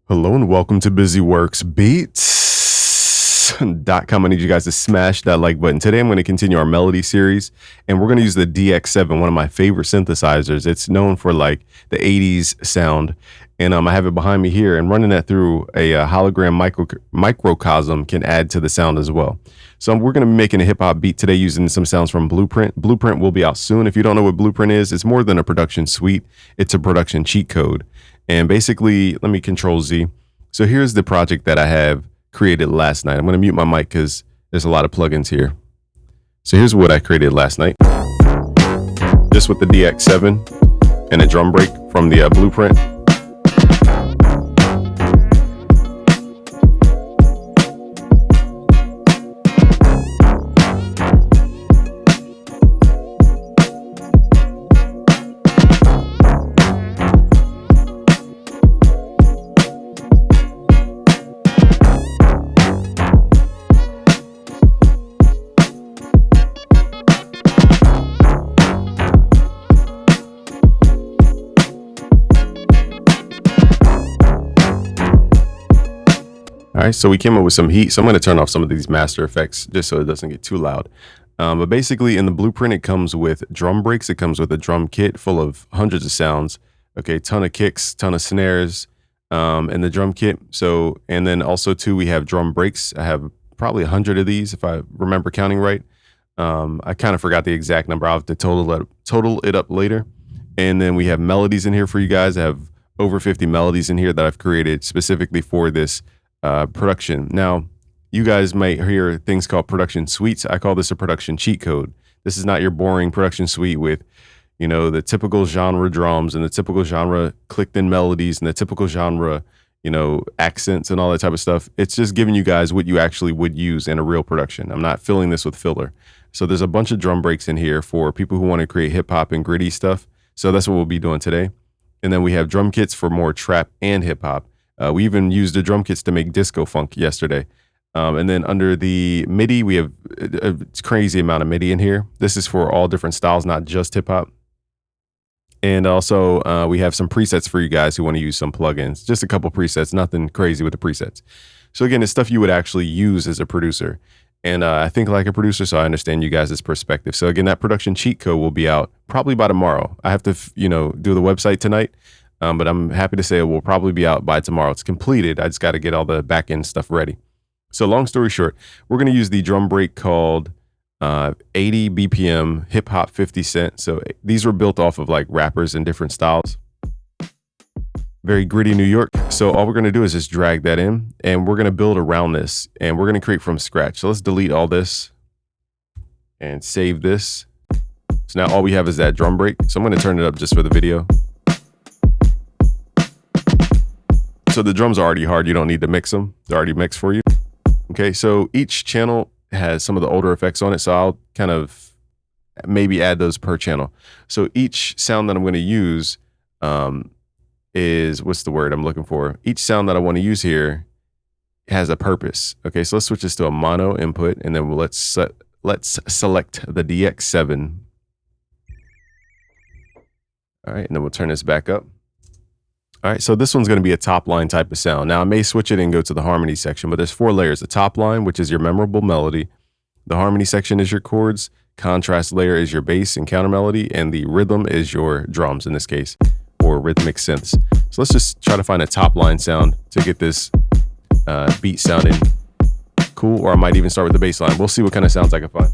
Hello and welcome to BusyWorksBeats.com. I need you guys to smash that like button. Today I'm going to continue our melody series, and we're going to use the DX7, one of my favorite synthesizers. It's known for like the 80s sound, and I have it behind me here, and running that through a hologram microcosm can add to the sound as well. So we're going to be making a hip hop beat today using some sounds from Blueprint. Blueprint will be out soon. If you don't know what Blueprint is, it's more than a production suite. It's a production cheat code. And basically, let me Control Z. So here's the project that I have created last night. I'm going to mute my mic because there's a lot of plugins here. So here's what I created last night. Just with the DX7 and a drum break from the Blueprint. All right, so we came up with some heat. So I'm going to turn off some of these master effects just so it doesn't get too loud. But basically in the Blueprint, it comes with drum breaks. It comes with a drum kit full of hundreds of sounds. Okay, ton of kicks, ton of snares in the drum kit. So, and then also too, we have drum breaks. I have probably 100 of these if I remember counting right. I kind of forgot the exact number. I'll have to total it up later. And then we have melodies in here for you guys. I have over 50 melodies in here that I've created specifically for this production. Now, you guys might hear things called production suites. I call this a production cheat code. This is not your boring production suite with, you know, the typical genre drums and the typical genre clicked in melodies and the typical genre, you know, accents and all that type of stuff. It's just giving you guys what you actually would use in a real production. I'm not filling this with filler. So there's a bunch of drum breaks in here for people who want to create hip hop and gritty stuff. So that's what we'll be doing today. And then we have drum kits for more trap and hip hop. We even used the drum kits to make disco funk yesterday. And then under the MIDI, we have a crazy amount of MIDI in here. This is for all different styles, not just hip hop. And also we have some presets for you guys who want to use some plugins. Just a couple presets, nothing crazy with the presets. So again, it's stuff you would actually use as a producer. And I think like a producer, so I understand you guys' perspective. So again, that production cheat code will be out probably by tomorrow. I have to, do the website tonight. But I'm happy to say it will probably be out by tomorrow. It's completed. I just got to get all the back end stuff ready. So long story short, we're going to use the drum break called 80 BPM Hip Hop 50 Cent. So these were built off of like rappers in different styles. Very gritty New York. So all we're going to do is just drag that in and we're going to build around this and we're going to create from scratch. So let's delete all this and save this. So now all we have is that drum break. So I'm going to turn it up just for the video. So the drums are already hard. You don't need to mix them. They're already mixed for you. Okay, so each channel has some of the older effects on it. So I'll kind of maybe add those per channel. So each sound that I'm going to use is, what's the word I'm looking for? Each sound that I want to use here has a purpose. Okay, so let's switch this to a mono input, and then let's select the DX7. All right, and then we'll turn this back up. All right, so this one's going to be a top line type of sound. Now I may switch it and go to the harmony section, but there's 4 layers. The top line, which is your memorable melody. The harmony section is your chords. Contrast layer is your bass and counter melody. And the rhythm is your drums in this case, or rhythmic synths. So let's just try to find a top line sound to get this beat sounding cool, or I might even start with the bass line. We'll see what kind of sounds I can find.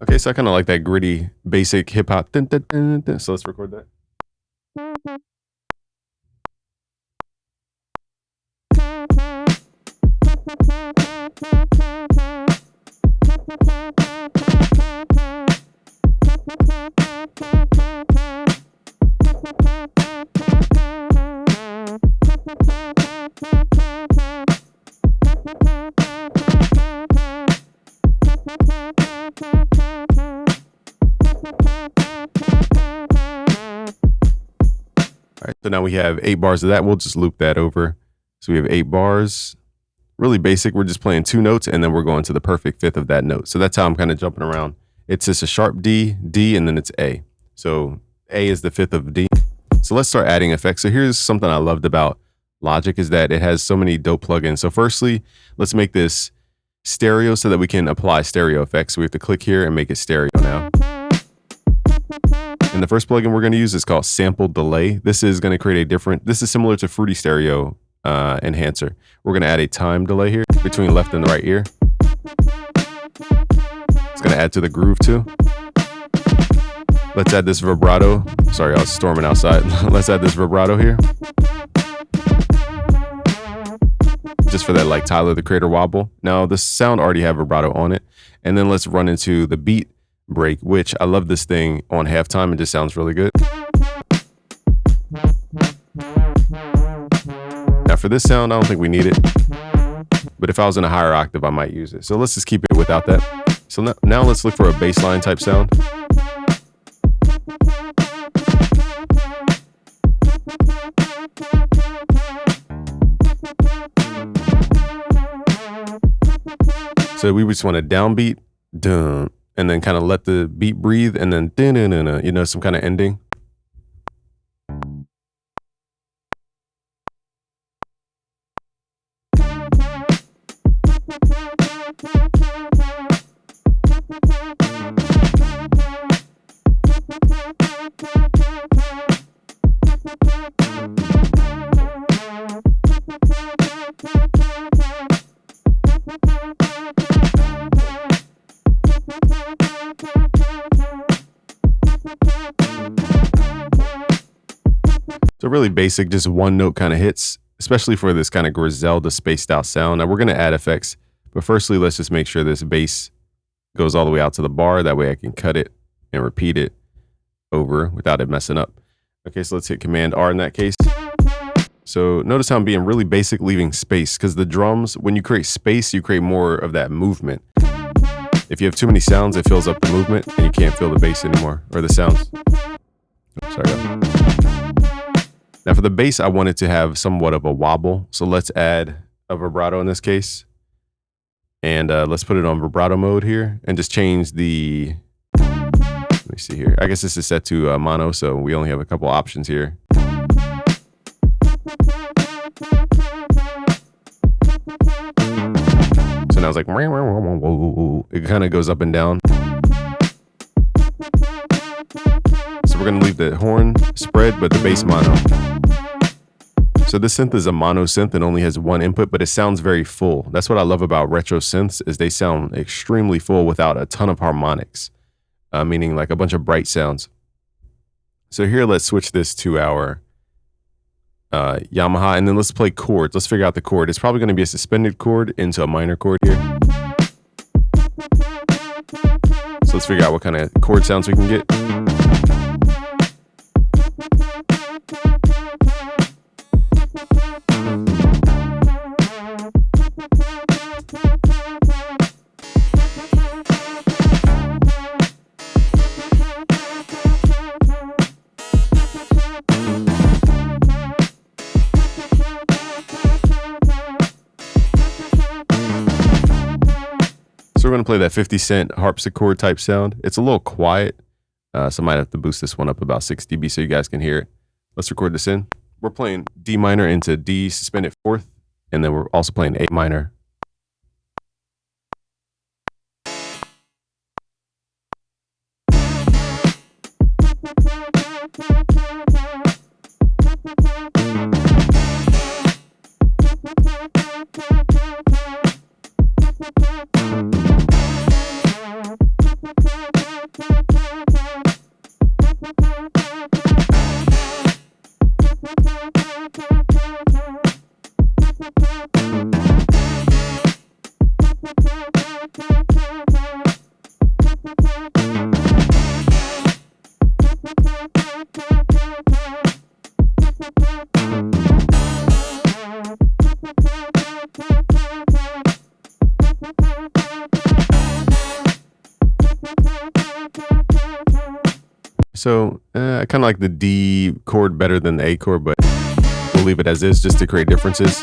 Okay, so I kind of like that gritty, basic hip hop. So let's record that. now we have 8 bars of that. We'll just loop that over. So we have 8 bars. Really basic. We're just playing 2 notes and then we're going to the perfect fifth of that note. So that's how I'm kind of jumping around. It's just a sharp D, D, and then it's A. So A is the fifth of D. So let's start adding effects. So here's something I loved about Logic is that it has so many dope plugins. So firstly, let's make this stereo so that we can apply stereo effects. So we have to click here and make it stereo now. And the first plugin we're going to use is called Sample Delay. This is going to create a different, this is similar to Fruity Stereo Enhancer. We're going to add a time delay here between left and right ear. It's going to add to the groove too. Let's add this vibrato. Sorry, I was storming outside. Let's add this vibrato here. Just for that like Tyler the Creator wobble. Now the sound already have vibrato on it. And then let's run into the beat break, which I love this thing on halftime. It just sounds really good. Now for this sound, I don't think we need it. But if I was in a higher octave, I might use it. So let's just keep it without that. So now let's look for a bass line type sound. So we just want a downbeat, dun, and then kind of let the beat breathe, and then dun, dun, dun, dun, you know, some kind of ending. So really basic, just one note kind of hits, especially for this kind of Griselda spaced out sound. Now we're going to add effects, but firstly, let's just make sure this bass goes all the way out to the bar. That way I can cut it and repeat it over without it messing up. Okay, so let's hit Command R in that case. So notice how I'm being really basic, leaving space, because the drums, when you create space, you create more of that movement. If you have too many sounds, it fills up the movement and you can't feel the bass anymore, or the sounds. Oh, sorry. Now for the bass, I want it to have somewhat of a wobble. So let's add a vibrato in this case. And let's put it on vibrato mode here and just change the, let me see here. I guess this is set to mono, so we only have a couple options here. So now it's like, it kind of goes up and down. So we're going to leave the horn spread, but the bass mono. So this synth is a mono synth and only has one input, but it sounds very full. That's what I love about retro synths, is they sound extremely full without a ton of harmonics, meaning like a bunch of bright sounds. So here, let's switch this to our Yamaha, and then let's play chords. Let's figure out the chord. It's probably going to be a suspended chord into a minor chord here. So let's figure out what kind of chord sounds we can get. So we're going to play that 50 Cent harpsichord type sound. It's a little quiet, so I might have to boost this one up about 6 dB so you guys can hear it. Let's record this in. We're playing D minor into D suspended fourth, and then we're also playing A minor. So I kind of like the D chord better than the A chord, but we'll leave it as is just to create differences.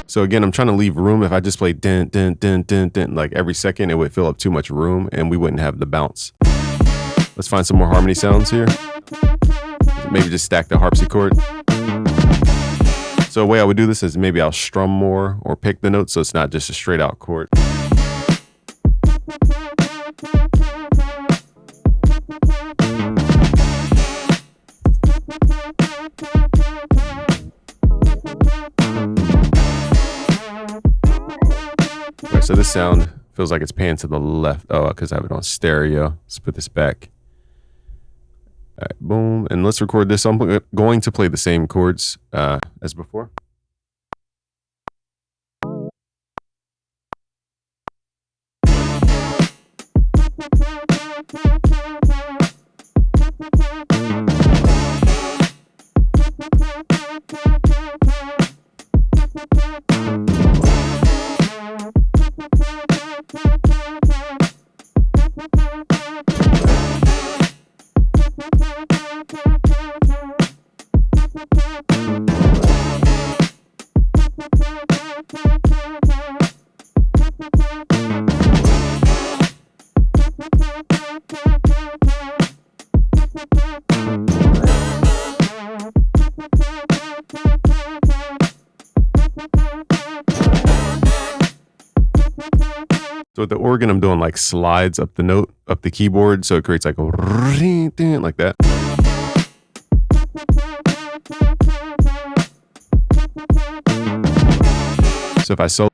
So again, I'm trying to leave room. If I just play dun, dun, dun, dun, dun, like every second, it would fill up too much room and we wouldn't have the bounce. Let's find some more harmony sounds here. Maybe just stack the harpsichord. So the way I would do this is maybe I'll strum more or pick the notes so it's not just a straight out chord. Alright, so this sound feels like it's panning to the left. Oh, because I have it on stereo. Let's put this back. All right, boom. And let's record this. I'm going to play the same chords as before. So with the organ, I'm doing like slides up the note, up the keyboard, so it creates like a like that. So if I solo,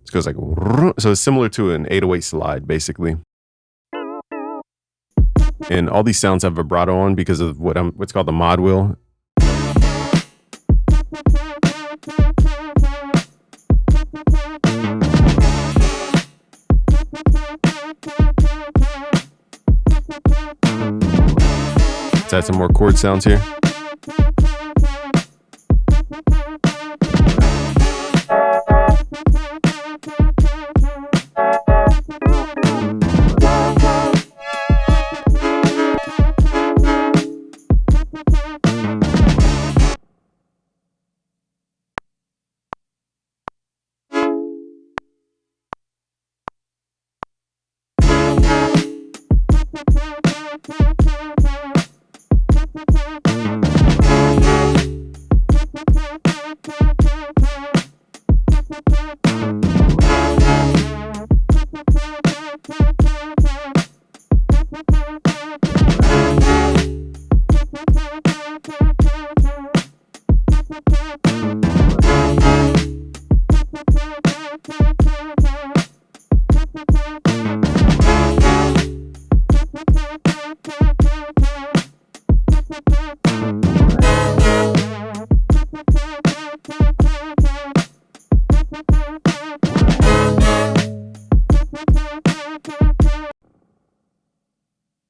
it goes like, so it's similar to an 808 slide, basically. And all these sounds have vibrato on because of what's called the mod wheel. Let's add some more chord sounds here.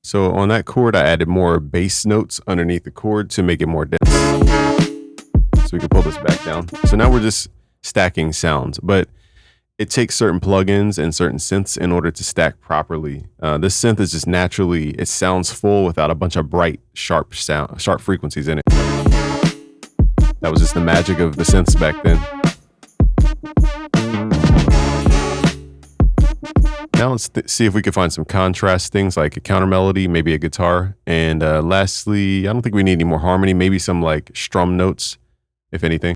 So on that chord, I added more bass notes underneath the chord to make it more dense. So we can pull this back down. So now we're just stacking sounds, but it takes certain plugins and certain synths in order to stack properly. This synth is just naturally, it sounds full without a bunch of bright, sharp frequencies in it. That was just the magic of the synths back then. Now let's see if we can find some contrast things like a counter melody, maybe a guitar. And lastly, I don't think we need any more harmony, maybe some like strum notes, if anything.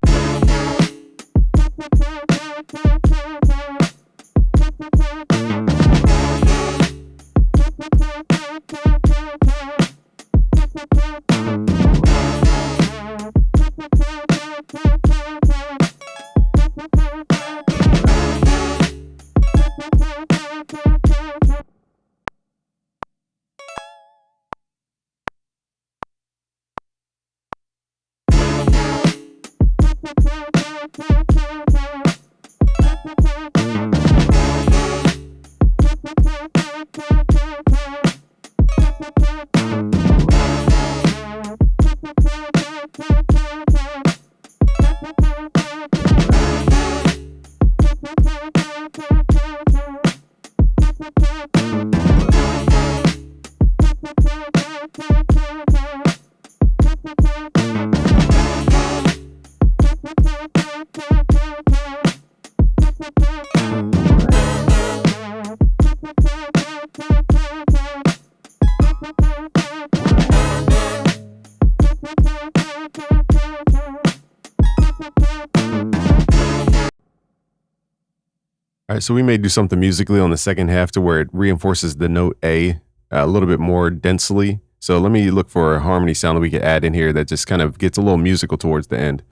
All right, so we may do something musically on the second half to where it reinforces the note A little bit more densely. So let me look for a harmony sound that we could add in here that just kind of gets a little musical towards the end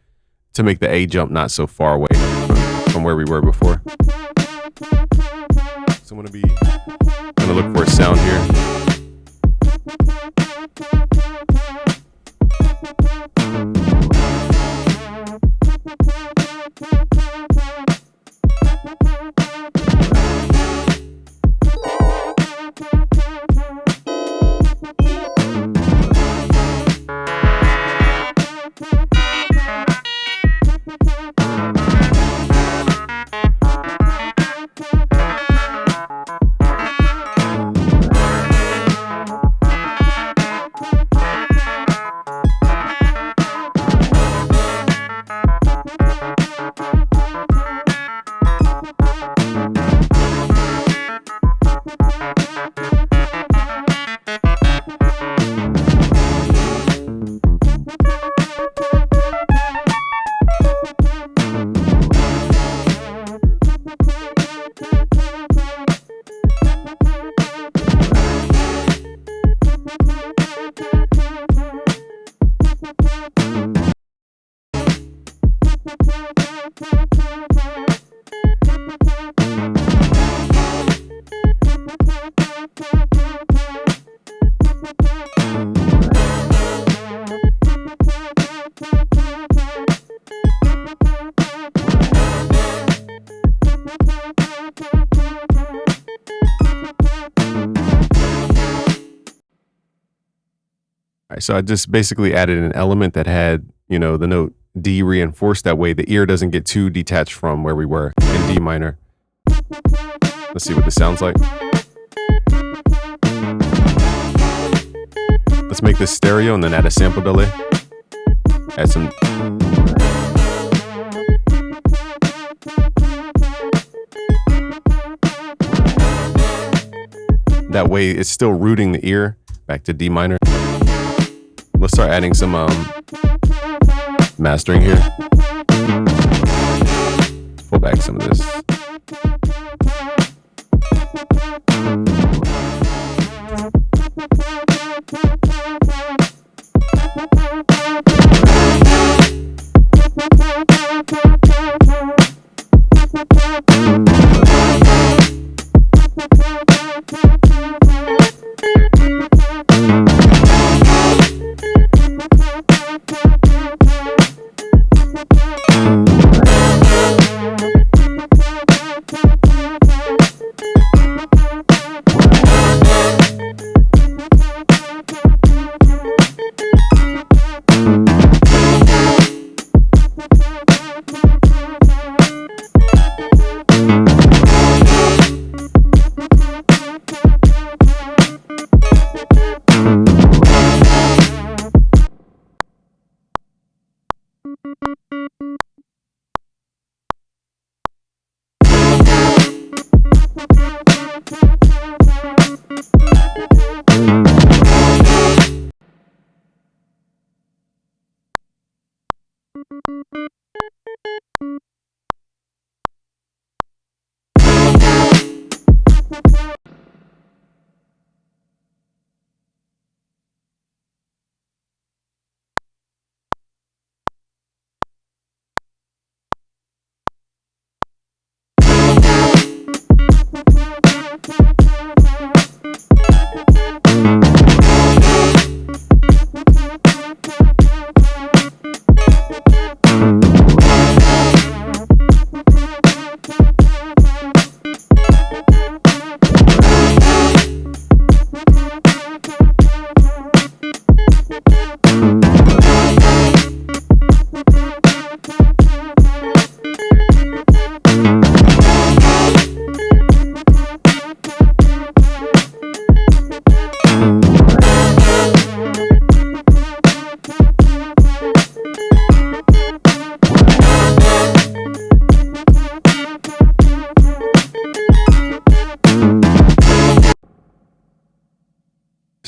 to make the A jump not so far away from where we were before. So I'm gonna look for a sound here. All right, so I just basically added an element that had, the note D reinforced that way the ear doesn't get too detached from where we were in D minor. Let's see what this sounds like. Let's make this stereo and then add a sample delay. Add some. That way it's still rooting the ear back to D minor. Let's start adding some mastering here. Pull back some of this.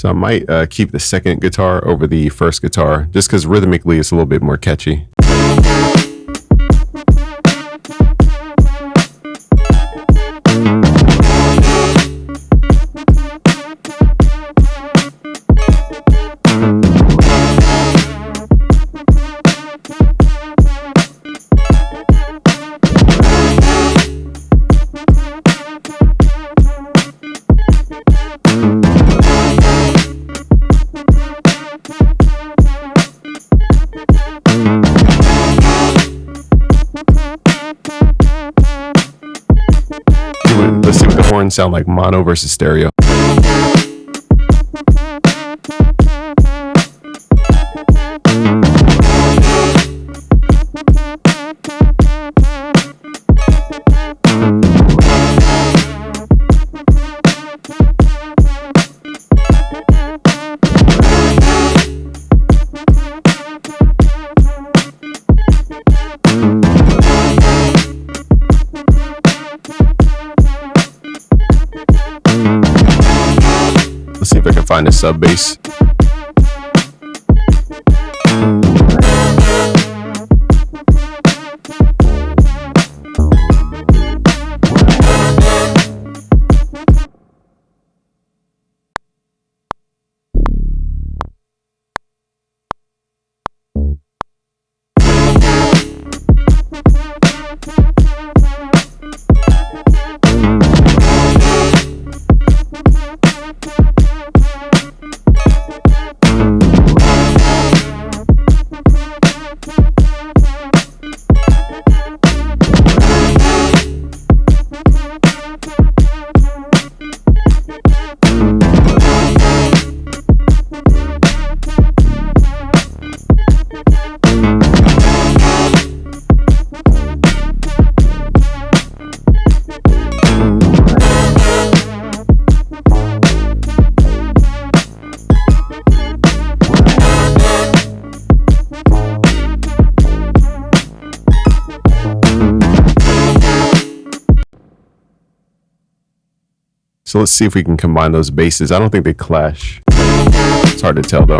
So I might keep the second guitar over the first guitar just because rhythmically it's a little bit more catchy. Let's see what the horns sound like mono versus stereo. Let's see if I can find a sub bass. So let's see if we can combine those basses. I don't think they clash. It's hard to tell though.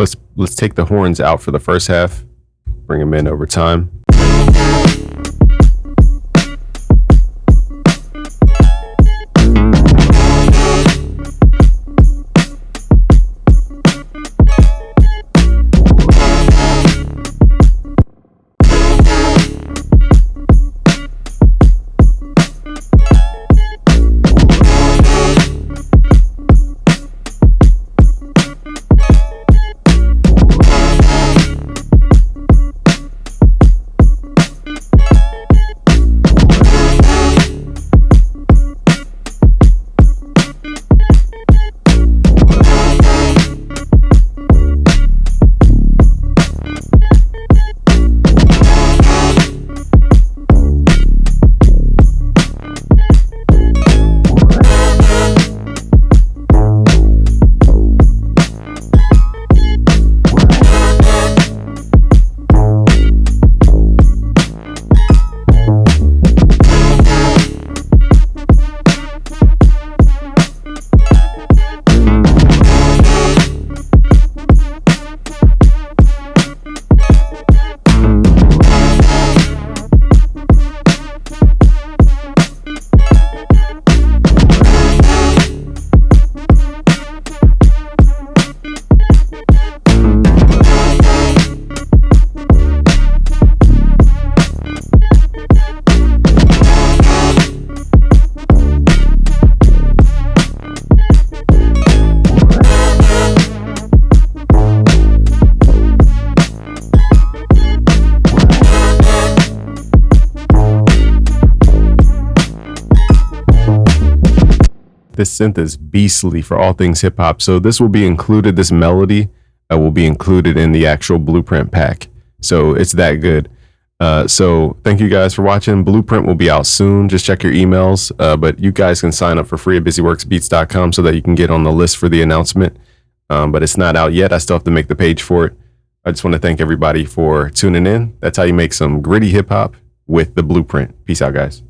let's take the horns out for the first half, bring them in over time. This synth is beastly for all things hip hop. So this will be included, this melody will be included in the actual Blueprint pack. So it's that good. So thank you guys for watching. Blueprint will be out soon. Just check your emails. But you guys can sign up for free at busyworksbeats.com so that you can get on the list for the announcement. But it's not out yet. I still have to make the page for it. I just want to thank everybody for tuning in. That's how you make some gritty hip hop with the Blueprint. Peace out, guys.